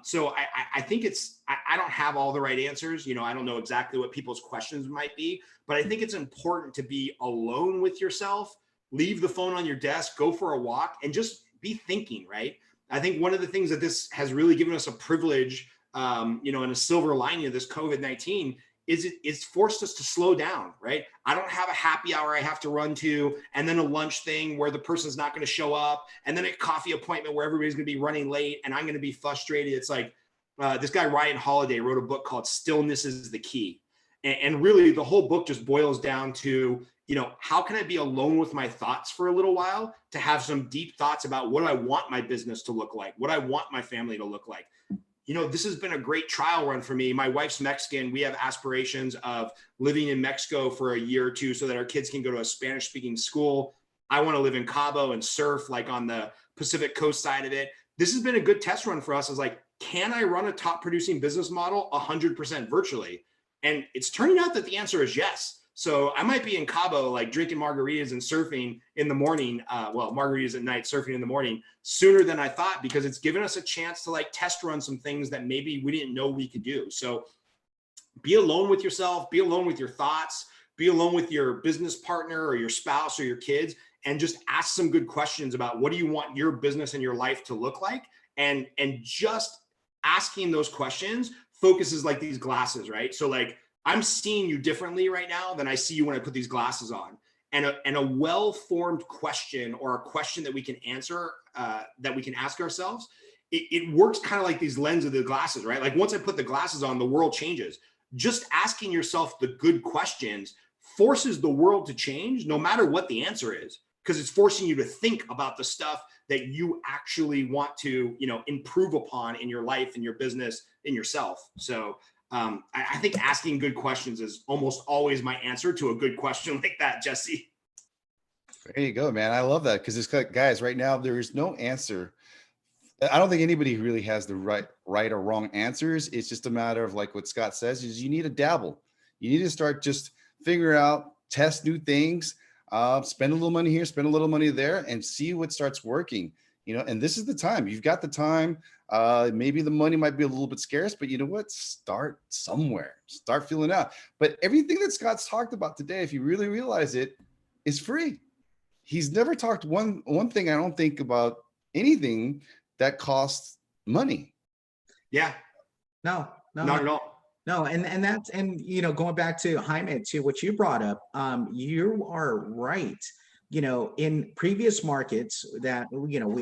So I think I don't have all the right answers. I don't know exactly what people's questions might be, but I think it's important to be alone with yourself, leave the phone on your desk, go for a walk, and just be thinking, right? I think one of the things that this has really given us a privilege, and a silver lining of this COVID-19 is it's forced us to slow down, right? I don't have a happy hour I have to run to, and then a lunch thing where the person's not going to show up, and then a coffee appointment where everybody's going to be running late and I'm going to be frustrated. It's like this guy, Ryan Holiday, wrote a book called Stillness is the Key. And really the whole book just boils down to, how can I be alone with my thoughts for a little while to have some deep thoughts about what I want my business to look like, what I want my family to look like. This has been a great trial run for me. My wife's Mexican. We have aspirations of living in Mexico for a year or two so that our kids can go to a Spanish speaking school. I want to live in Cabo and surf like on the Pacific coast side of it. This has been a good test run for us. It's like, can I run a top producing business model 100% virtually? And it's turning out that the answer is yes. So I might be in Cabo, like drinking margaritas and surfing in the morning. Margaritas at night, surfing in the morning sooner than I thought, because it's given us a chance to test run some things that maybe we didn't know we could do. So be alone with yourself, be alone with your thoughts, be alone with your business partner or your spouse or your kids, and just ask some good questions about what do you want your business and your life to look like. And just asking those questions focuses like these glasses, right? So I'm seeing you differently right now than I see you when I put these glasses on. And a well-formed question, or a question that we can answer, that we can ask ourselves, it works kind of like these lenses of the glasses, right? Like, once I put the glasses on, the world changes. Just asking yourself the good questions forces the world to change, no matter what the answer is, because it's forcing you to think about the stuff that you actually want to, improve upon in your life, in your business, in yourself. So I think asking good questions is almost always my answer to a good question like that, Jesse. There you go, man. I love that, because it's like, guys, right now there is no answer I don't think anybody really has the right or wrong answers. It's just a matter of like what Scott says is you need to dabble. You need to start just figure out, test new things, spend a little money here, spend a little money there, and see what starts working. And this is the time. You've got the time. Maybe the money might be a little bit scarce, but you know what? Start somewhere. Start feeling out. But everything that Scott's talked about today, if you really realize it, is free. He's never talked one thing I don't think about anything that costs money. Yeah. No, Not at all. No, and that's, and going back to Jaime, to what you brought up, you are right. In previous markets that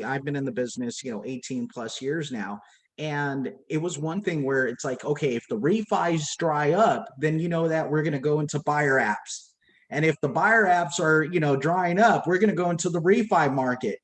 I've been in the business 18 plus years now, and it was one thing where it's like, okay, if the refis dry up, then that we're going to go into buyer apps, and if the buyer apps are drying up, we're going to go into the refi market.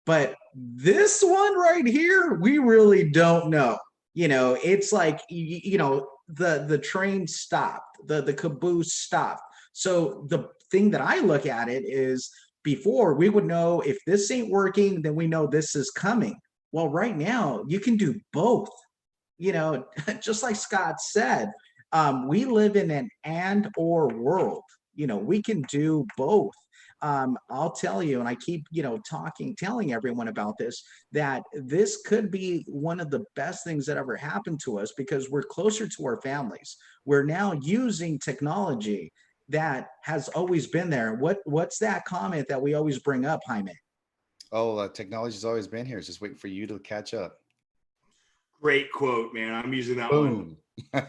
But this one right here, we really don't know. It's like the train stopped, the caboose stopped. So the thing that I look at it is, before we would know if this ain't working, then we know this is coming. Well, right now you can do both. Just like Scott said, we live in an and or world. We can do both. I'll tell you, and I keep, telling everyone about this, that this could be one of the best things that ever happened to us, because we're closer to our families. We're now using technology that has always been there. What's that comment that we always bring up, Jaime? Oh, technology's always been here. It's just waiting for you to catch up. Great quote, man. I'm using that Boom. one.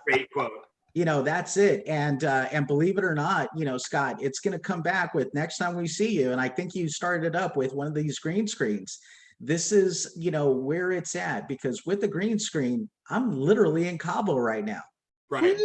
Great quote. That's it. And believe it or not, Scott, it's going to come back with next time we see you. And I think you started up with one of these green screens. This is, where it's at, because with the green screen, I'm literally in Cabo right now. Right.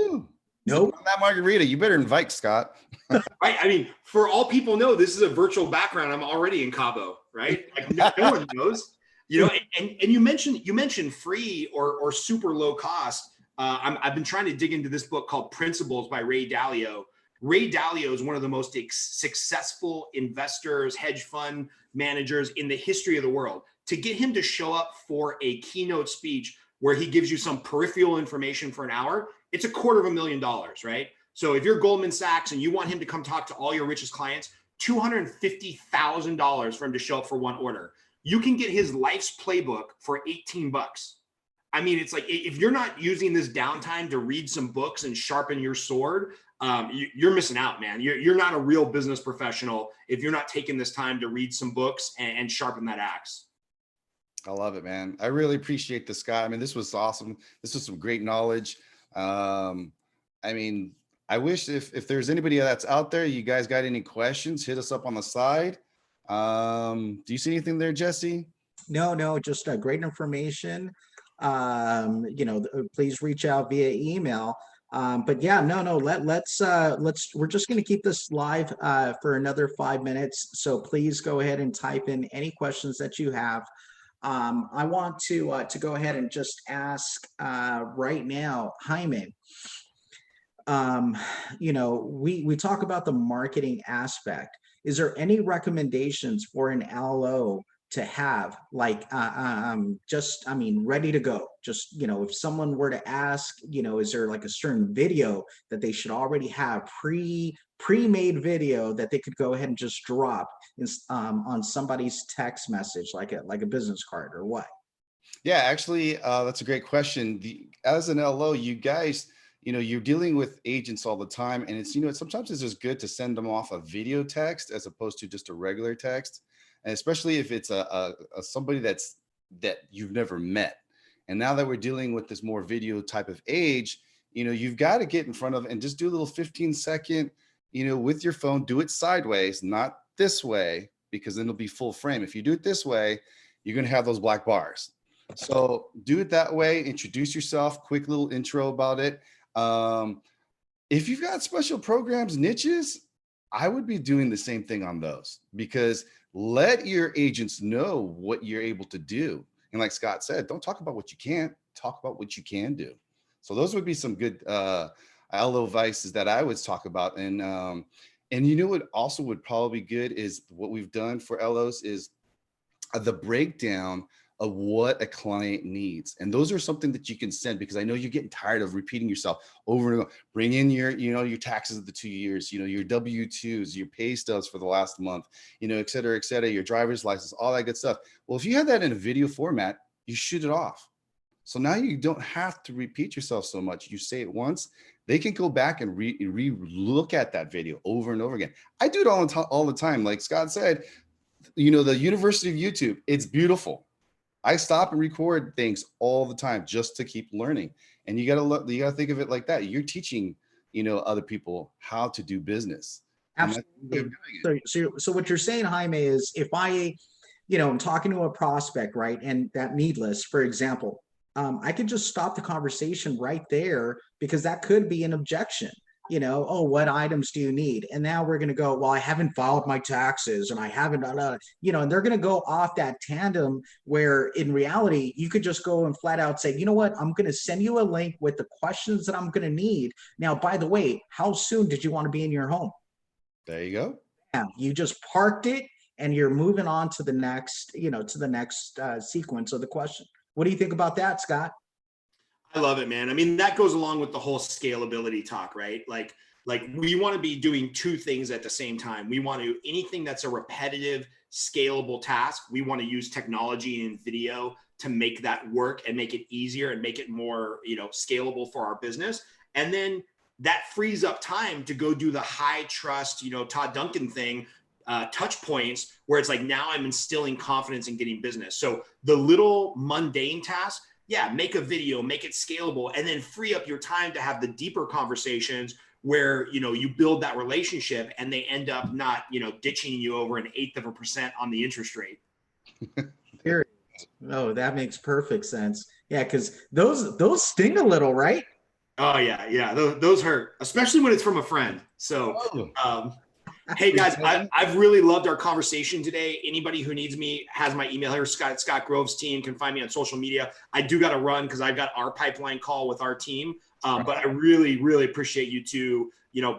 Nope. That margarita, you better invite Scott. Right. I mean, for all people know, this is a virtual background. I'm already in Cabo, right? Like no one knows, and you mentioned free or super low cost. I've been trying to dig into this book called Principles by Ray Dalio. Ray Dalio is one of the most successful investors, hedge fund managers in the history of the world. To get him to show up for a keynote speech where he gives you some peripheral information for an hour, it's $250,000, right? So if you're Goldman Sachs and you want him to come talk to all your richest clients, $250,000 for him to show up for one order. You can get his life's playbook for $18. I mean, it's like, if you're not using this downtime to read some books and sharpen your sword, you're missing out, man. You're not a real business professional if you're not taking this time to read some books and sharpen that axe. I love it, man. I really appreciate this, Scott. I mean, this was awesome. This was some great knowledge. I mean, I wish if there's anybody that's out there, you guys got any questions, hit us up on the side. Do you see anything there, Jesse? No, just great information. Please reach out via email. But yeah, no, let's we're just going to keep this live for another 5 minutes. So please go ahead and type in any questions that you have. I want to go ahead and just ask right now, Jaime. We talk about the marketing aspect. Is there any recommendations for an LO to have, like, ready to go? Just, if someone were to ask, is there like a certain video that they should already have pre-made video that they could go ahead and just drop on somebody's text message, like a business card, or what? Yeah, actually, that's a great question. As an LO, you guys, you're dealing with agents all the time, and it's, sometimes it's just good to send them off a video text as opposed to just a regular text. And especially if it's a somebody that you've never met. And now that we're dealing with this more video type of age, you've got to get in front of and just do a little 15-second, with your phone. Do it sideways, not this way, because then it'll be full frame. If you do it this way, you're going to have those black bars. So do it that way. Introduce yourself. Quick little intro about it. If you've got special programs, niches, I would be doing the same thing on those, because let your agents know what you're able to do. And like Scott said, don't talk about what you can't, talk about what you can do. So those would be some good LO vices that I would talk about. And what also would probably be good is what we've done for LOs is the breakdown of what a client needs. And those are something that you can send, because I know you're getting tired of repeating yourself over and over. Bring in your, your taxes of the 2 years, your W-2s, your pay stubs for the last month, et cetera, your driver's license, all that good stuff. Well, if you have that in a video format, you shoot it off. So now you don't have to repeat yourself so much. You say it once, they can go back and look at that video over and over again. I do it all the time. Like Scott said, the University of YouTube, it's beautiful. I stop and record things all the time just to keep learning. And you gotta think of it like that. You're teaching, other people how to do business. Absolutely. So what you're saying, Jaime, is if I, I'm talking to a prospect, right, and that need list, for example, I could just stop the conversation right there, because that could be an objection. Oh, what items do you need? And now we're going to go, well, I haven't filed my taxes and I haven't, and they're going to go off that tandem, where in reality, you could just go and flat out say, you know what, I'm going to send you a link with the questions that I'm going to need. Now, by the way, how soon did you want to be in your home? There you go. Yeah, you just parked it and you're moving on to the next, sequence of the question. What do you think about that, Scott? I love it, man. I mean, that goes along with the whole scalability talk, right? Like we want to be doing two things at the same time. We want to, anything that's a repetitive, scalable task, we want to use technology and video to make that work and make it easier and make it more, scalable for our business. And then that frees up time to go do the high trust, Todd Duncan thing, touch points, where it's like, now I'm instilling confidence in getting business. So the little mundane tasks, yeah, make a video, make it scalable, and then free up your time to have the deeper conversations where, you build that relationship and they end up not, ditching you over 1/8% on the interest rate. No, that makes perfect sense. Yeah, because those sting a little, right? Oh yeah. Those hurt, especially when it's from a friend. So, hey guys, I've really loved our conversation today. Anybody who needs me has my email here. Scott Groves team can find me on social media. I do got to run because I've got our pipeline call with our team. But I really, really appreciate you two,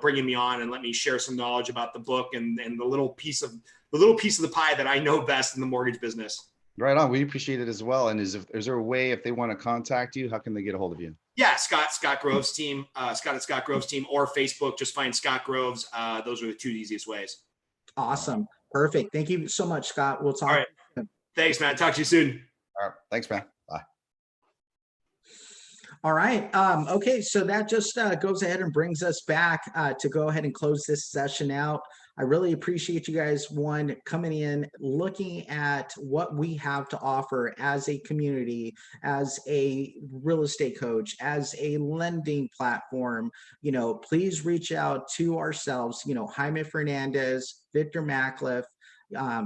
bringing me on and let me share some knowledge about the book and the little piece of the pie that I know best in the mortgage business. Right on. We appreciate it as well. And is there a way, if they want to contact you, how can they get a hold of you? Yeah, Scott Groves team, Scott at Scott Groves team, or Facebook, just find Scott Groves. Those are the two easiest ways. Awesome. Perfect. Thank you so much, Scott. We'll talk. All right. Thanks, man. Talk to you soon. All right. Thanks, man. Bye. All right. Okay. So that just goes ahead and brings us back to go ahead and close this session out. I really appreciate you guys, coming in, looking at what we have to offer as a community, as a real estate coach, as a lending platform. Please reach out to ourselves, Jaime Fernandez, Victor Macliff,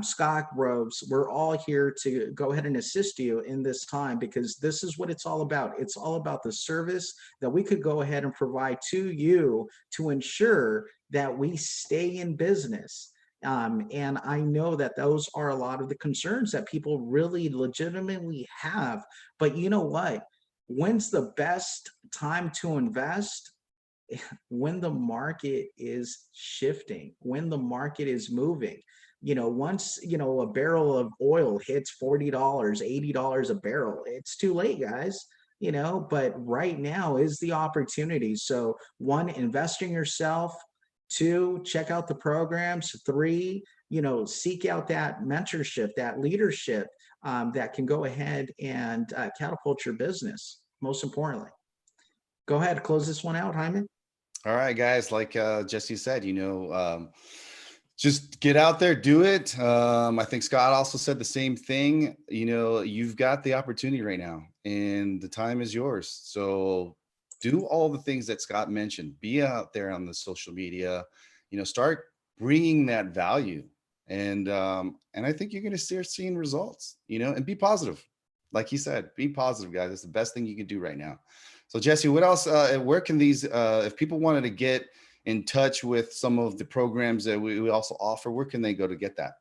Scott Groves. We're all here to go ahead and assist you in this time, because this is what it's all about. It's all about the service that we could go ahead and provide to you to ensure that we stay in business. And I know that those are a lot of the concerns that people really legitimately have. But you know what? When's the best time to invest? When the market is shifting, when the market is moving. Once, a barrel of oil hits $40, $80 a barrel, it's too late, guys. But right now is the opportunity. So 1, invest in yourself. 2, check out the programs. 3, seek out that mentorship, that leadership that can go ahead and catapult your business. Most importantly, go ahead, close this one out, Jaime. All right, guys, like Jesse said, just get out there, do it. I think Scott also said the same thing. You've got the opportunity right now and the time is yours. So do all the things that Scott mentioned. Be out there on the social media, start bringing that value. And I think you're going to start seeing results, and be positive. Like he said, be positive, guys. It's the best thing you can do right now. So Jesse, what else, where can these, if people wanted to get in touch with some of the programs that we also offer, where can they go to get that?